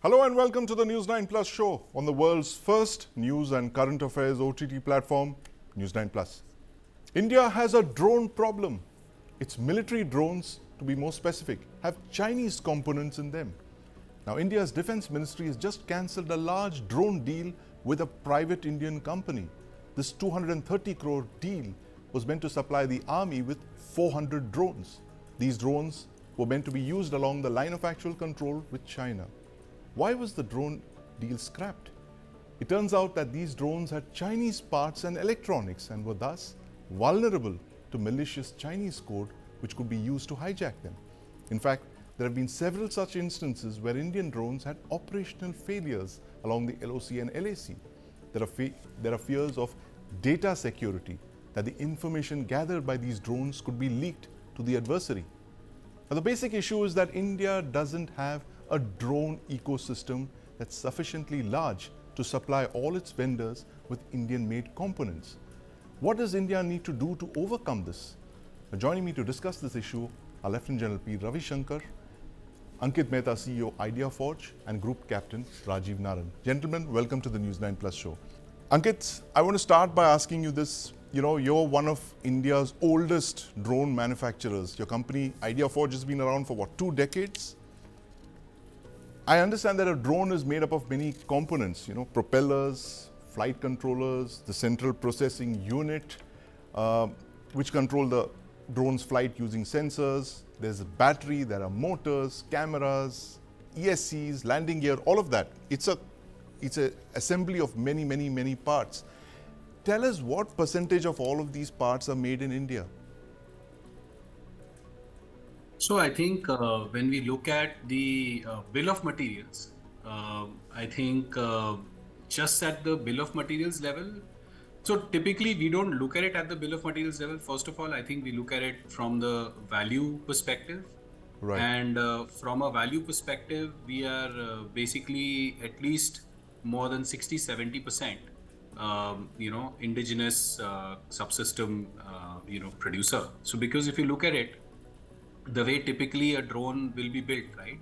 Hello and welcome to the News9 Plus show on the world's first news and current affairs OTT platform, News9 Plus. India has a drone problem. Its military drones, to be more specific, have Chinese components in them. Now, India's Defense Ministry has just cancelled a large drone deal with a private Indian company. This 230 crore deal was meant to supply the army with 400 drones. These drones were meant to be used along the line of actual control with China. Why was the drone deal scrapped? It turns out that these drones had Chinese parts and electronics and were thus vulnerable to malicious Chinese code which could be used to hijack them. In fact, there have been several such instances where Indian drones had operational failures along the LOC and LAC. There are fears of data security, that the information gathered by these drones could be leaked to the adversary. Now, the basic issue is that India doesn't have a drone ecosystem that's sufficiently large to supply all its vendors with Indian-made components. What does India need to do to overcome this? Now, joining me to discuss this issue are Lieutenant General P. Ravi Shankar, Ankit Mehta, CEO, IdeaForge, and Group Captain Rajiv Naran. Gentlemen, welcome to the News9 Plus show. Ankit, I want to start by asking you this. You're one of India's oldest drone manufacturers. Your company, IdeaForge, has been around for what, 2 decades? I understand that a drone is made up of many components, propellers, flight controllers, the central processing unit, which control the drone's flight using sensors. There's a battery, there are motors, cameras, ESCs, landing gear, all of that. It's a assembly of many parts. Tell us what percentage of all of these parts are made in India? So I think when we look at the bill of materials, I think just at the bill of materials level, so typically we don't look at it at the bill of materials level. First of all, I think we look at it from the value perspective. Right. And from a value perspective, we are basically at least more than 60-70%, indigenous subsystem, producer. So because if you look at it, the way typically a drone will be built, right,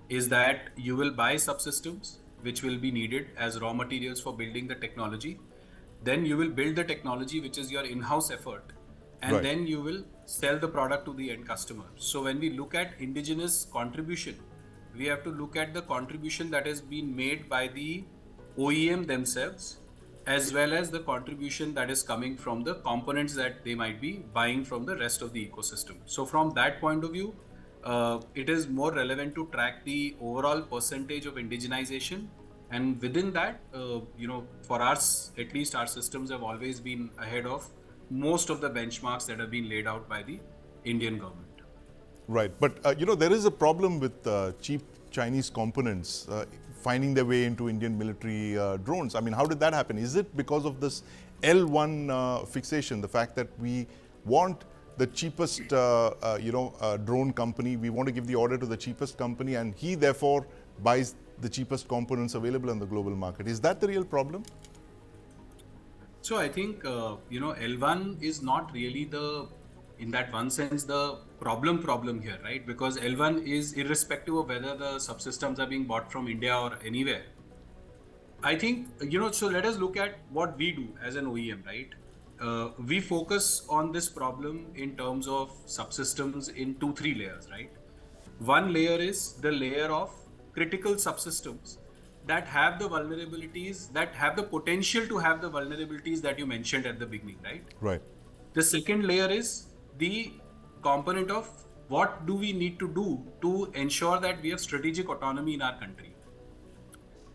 is that you will buy subsystems which will be needed as raw materials for building the technology. Then you will build the technology, which is your in-house effort, and Right. then you will sell the product to the end customer. So when we look at indigenous contribution, we have to look at the contribution that has been made by the OEM themselves, as well as the contribution that is coming from the components that they might be buying from the rest of the ecosystem. So from that point of view, it is more relevant to track the overall percentage of indigenization. And within that, for us, at least our systems have always been ahead of most of the benchmarks that have been laid out by the Indian government. Right. But, there is a problem with cheap Chinese components finding their way into Indian military drones. I mean, how did that happen? Is it because of this L1 fixation, the fact that we want the cheapest, drone company, we want to give the order to the cheapest company, and he therefore buys the cheapest components available in the global market? Is that the real problem? So I think, L1 is not really in that one sense, the problem here, right? Because L1 is irrespective of whether the subsystems are being bought from India or anywhere. I think, so let us look at what we do as an OEM, right? We focus on this problem in terms of subsystems in 2-3 layers, right? One layer is the layer of critical subsystems that have the vulnerabilities, that have the potential to have the vulnerabilities that you mentioned at the beginning, right? Right. The second layer is the component of what do we need to do to ensure that we have strategic autonomy in our country.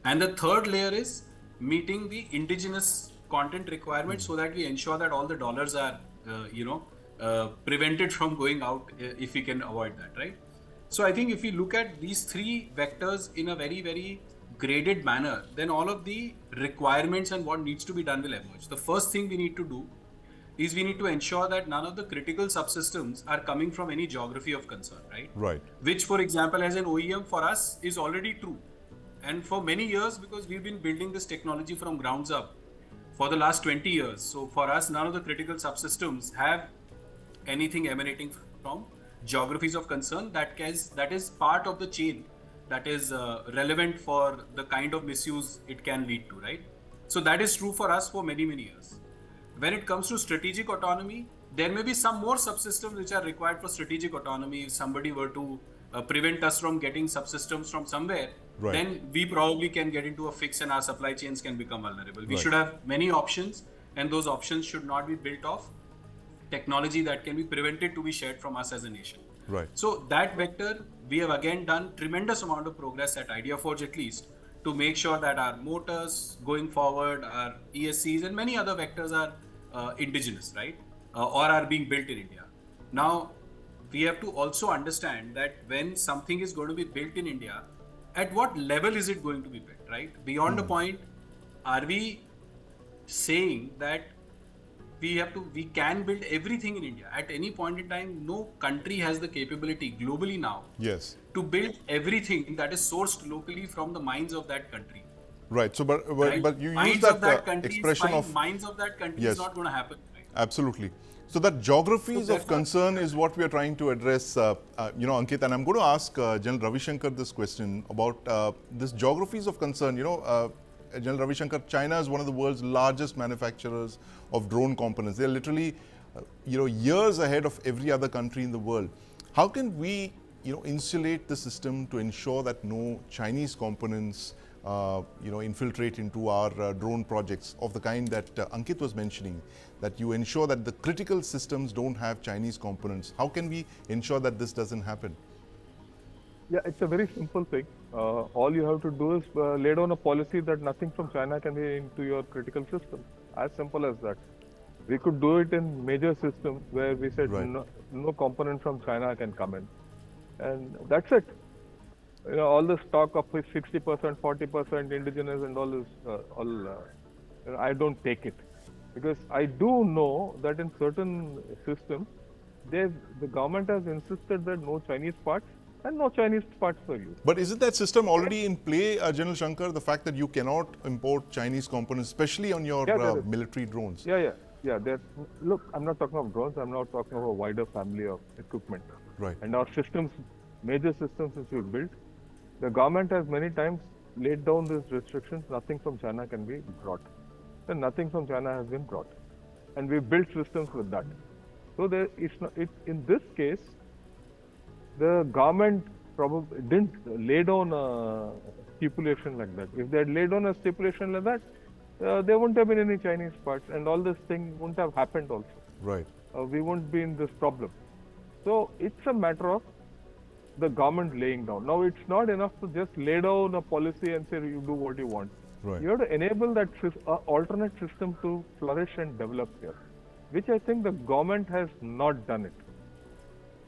And the third layer is meeting the indigenous content requirements so that we ensure that all the dollars are, prevented from going out if we can avoid that, right? So I think if we look at these 3 vectors in a very graded manner, then all of the requirements and what needs to be done will emerge. The first thing we need to do is we need to ensure that none of the critical subsystems are coming from any geography of concern, right? Right. Which, for example, as an OEM for us is already true. And for many years, because we've been building this technology from grounds up for the last 20 years. So for us, none of the critical subsystems have anything emanating from geographies of concern that is part of the chain that is relevant for the kind of misuse it can lead to, right? So that is true for us for many, many years. When it comes to strategic autonomy, there may be some more subsystems which are required for strategic autonomy. If somebody were to prevent us from getting subsystems from somewhere, Right. then we probably can get into a fix and our supply chains can become vulnerable. We Right. should have many options, and those options should not be built off technology that can be prevented to be shared from us as a nation. Right. So that vector, we have again done tremendous amount of progress at IdeaForge at least to make sure that our motors going forward, our ESCs and many other vectors are indigenous, right? Or are being built in India. Now, we have to also understand that when something is going to be built in India, at what level is it going to be built, right? Beyond a point, are we saying that we can build everything in India at any point in time? No country has the capability globally now Yes. to build everything that is sourced locally from the mines of that country. Right. So, Right? but you use Mines that of that country expression is fine. of Mines of that country Yes. is not going to happen. Right? Absolutely. So that geographies So of concern is what we are trying to address, Ankit. And I'm going to ask General Ravi Shankar this question about this geographies of concern. General Ravi Shankar, China is one of the world's largest manufacturers of drone components. They're literally, years ahead of every other country in the world. How can we, insulate the system to ensure that no Chinese components infiltrate into our drone projects of the kind that Ankit was mentioning, that you ensure that the critical systems don't have Chinese components. How can we ensure that this doesn't happen? Yeah, it's a very simple thing. All you have to do is lay down a policy that nothing from China can be into your critical system. As simple as that. We could do it in major systems where we said Right. no component from China can come in. And that's it. All this talk of 60%, 40% indigenous and all this, I don't take it. Because I do know that in certain systems, the government has insisted that no Chinese parts and no Chinese parts for you. But isn't that system already in play, General Shankar, the fact that you cannot import Chinese components, especially on your military drones? Yeah. Look, I'm not talking of drones, I'm not talking of a wider family of equipment. Right. And our systems, major systems which we built, the government has many times laid down these restrictions, nothing from China can be brought. And nothing from China has been brought. And we built systems with that. So in this case, the government probably didn't lay down a stipulation like that. If they had laid down a stipulation like that, there wouldn't have been any Chinese parts and all this thing wouldn't have happened also. Right. We wouldn't be in this problem. So it's a matter of the government laying down. Now it's not enough to just lay down a policy and say you do what you want. Right. You have to enable that alternate system to flourish and develop here, which I think the government has not done it.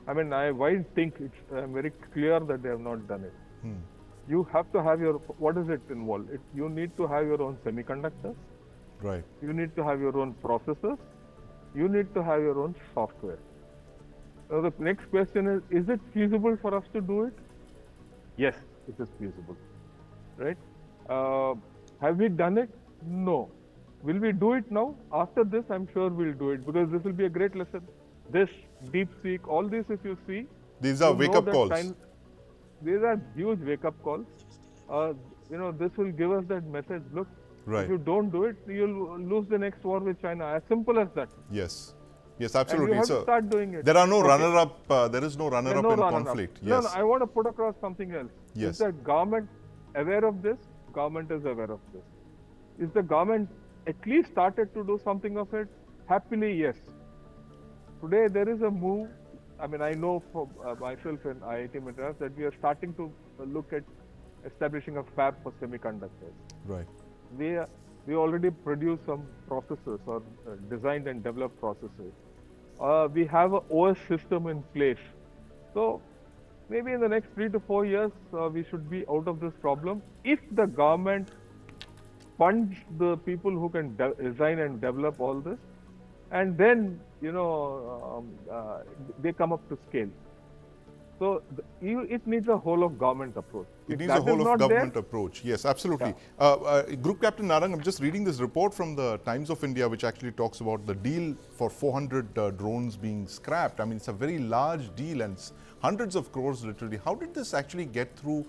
I mean, I think I'm very clear that they have not done it. You have to have what is it involved? You need to have your own semiconductors. Right. You need to have your own processors. You need to have your own software. Now the next question is it feasible for us to do it? Yes, it is feasible. Right? Have we done it? No. Will we do it now? After this, I'm sure we'll do it because this will be a great lesson. This, DeepSeek, all this, if you see, these are wake-up calls. These are huge wake-up calls. This will give us that message. Look, right. If you don't do it, you'll lose the next war with China. As simple as that. Yes, absolutely. And you have to start doing it. There are no runner-up. There is no runner-up in conflict. Yes. No, I want to put across something else. Yes. Is the government aware of this? Government is aware of this. Is the government at least started to do something of it? Happily, yes. Today there is a move. I mean, I know for myself in IIT Madras that we are starting to look at establishing a fab for semiconductors. Right. We already produce some processors or designed and developed processors. We have an OS system in place. So maybe in the next 3 to 4 years, we should be out of this problem if the government funds the people who can design and develop all this, and then they come up to scale. So it needs a whole of government approach. It If needs a that is whole of not there, government approach. Yes, absolutely. yeah. Group Captain Narang, I'm just reading this report from the Times of India, which actually talks about the deal for 400 drones being scrapped. I mean, it's a very large deal and hundreds of crores literally. How did this actually get through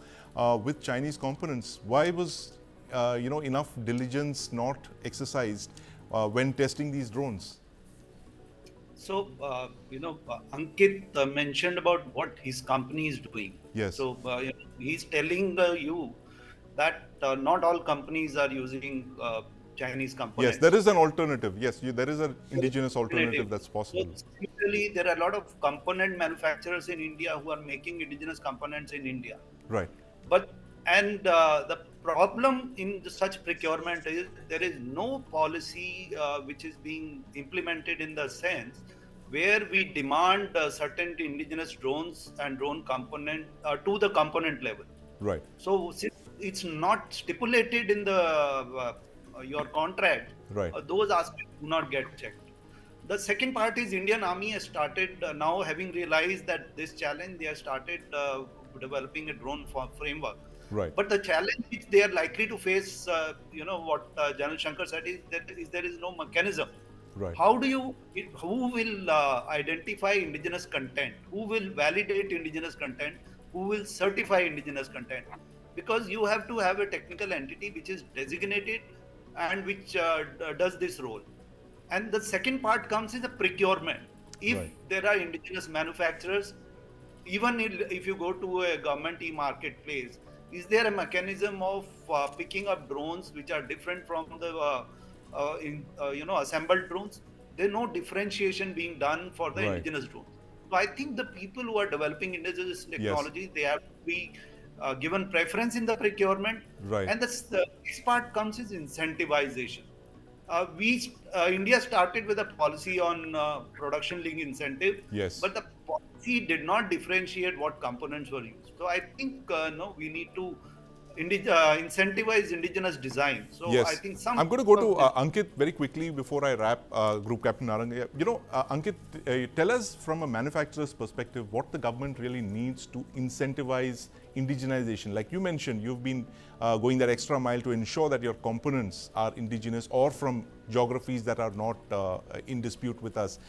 with Chinese components? Why was enough diligence not exercised when testing these drones? So, Ankit mentioned about what his company is doing. Yes. So, he's telling you that not all companies are using Chinese Yes, there components. is an alternative. Yes, there is an So, indigenous alternative alternative. that's So, possible. similarly, there are a lot of component manufacturers in India who are making indigenous components in India. Right. But and the problem in such procurement is there is no policy which is being implemented in the sense where we demand certain indigenous drones and drone component to the component level. Right. So since it's not stipulated in the your contract, Right. those aspects do not get checked. The second part is Indian Army has started now having realized that this challenge, they have started developing a drone framework. Right. But the challenge which they are likely to face, what General Shankar said is there is no mechanism. Right. How do you, who will identify indigenous content? Who will validate indigenous content? Who will certify indigenous content? Because you have to have a technical entity which is designated and which does this role. And the second part comes is the procurement. If Right. there are indigenous manufacturers, even if you go to a government e-marketplace, is there a mechanism of picking up drones which are different from the assembled drones? There's no differentiation being done for the Right. indigenous drones. So I think the people who are developing indigenous Yes. technology, they have to be given preference in the procurement. Right. And the next part comes is incentivization. India started with a policy on production linked incentive, Yes. but the policy did not differentiate what components were used. So I think no, we need to incentivize indigenous design. So I Yes. think some I'm going to go of to this, Ankit very quickly before I wrap, Group Captain Narang. Ankit, tell us from a manufacturer's perspective what the government really needs to incentivize indigenization. Like you mentioned, you've been going that extra mile to ensure that your components are indigenous or from geographies that are not in dispute with us.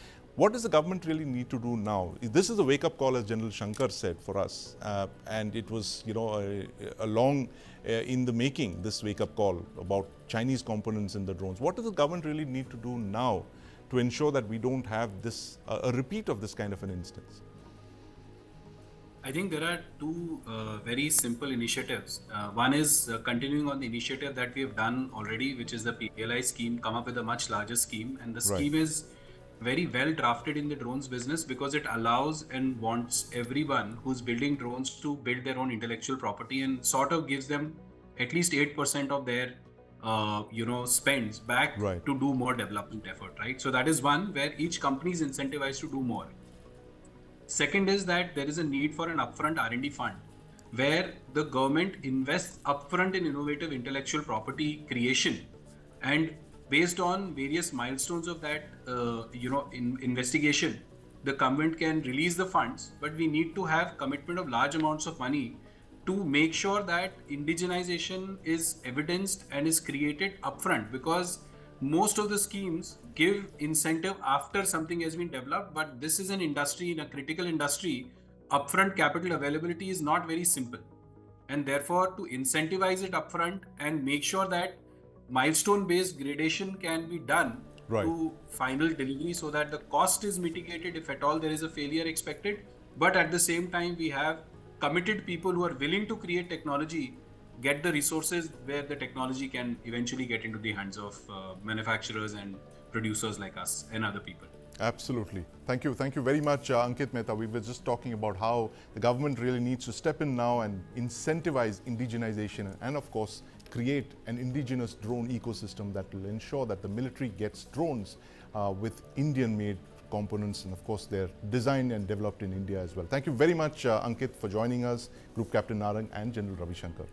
What does the government really need to do now? This is a wake-up call, as General Shankar said, for us, and it was, a long in the making. This wake-up call about Chinese components in the drones. What does the government really need to do now to ensure that we don't have this a repeat of this kind of an instance? I think there are two very simple initiatives. One is continuing on the initiative that we have done already, which is the PLI scheme, come up with a much larger scheme. And the scheme is very well drafted in the drones business because it allows and wants everyone who's building drones to build their own intellectual property and sort of gives them at least 8% of their spends back Right. to do more development effort, right? So that is one where each company is incentivized to do more. Second is that there is a need for an upfront R&D fund where the government invests upfront in innovative intellectual property creation, and based on various milestones of that investigation, the government can release the funds, but we need to have commitment of large amounts of money to make sure that indigenization is evidenced and is created upfront, because most of the schemes give incentive after something has been developed, but this is an industry, in a critical industry, upfront capital availability is not very simple, and therefore to incentivize it upfront and make sure that milestone based gradation can be done to final delivery so that the cost is mitigated if at all there is a failure expected, but at the same time we have committed people who are willing to create technology, get the resources where the technology can eventually get into the hands of manufacturers and producers like us and other people. Absolutely. Thank you. Thank you very much, Ankit Mehta. We were just talking about how the government really needs to step in now and incentivize indigenization and, of course, create an indigenous drone ecosystem that will ensure that the military gets drones with Indian-made components, and of course they're designed and developed in India as well. Thank you very much, Ankit, for joining us, Group Captain Narang and General Ravi Shankar.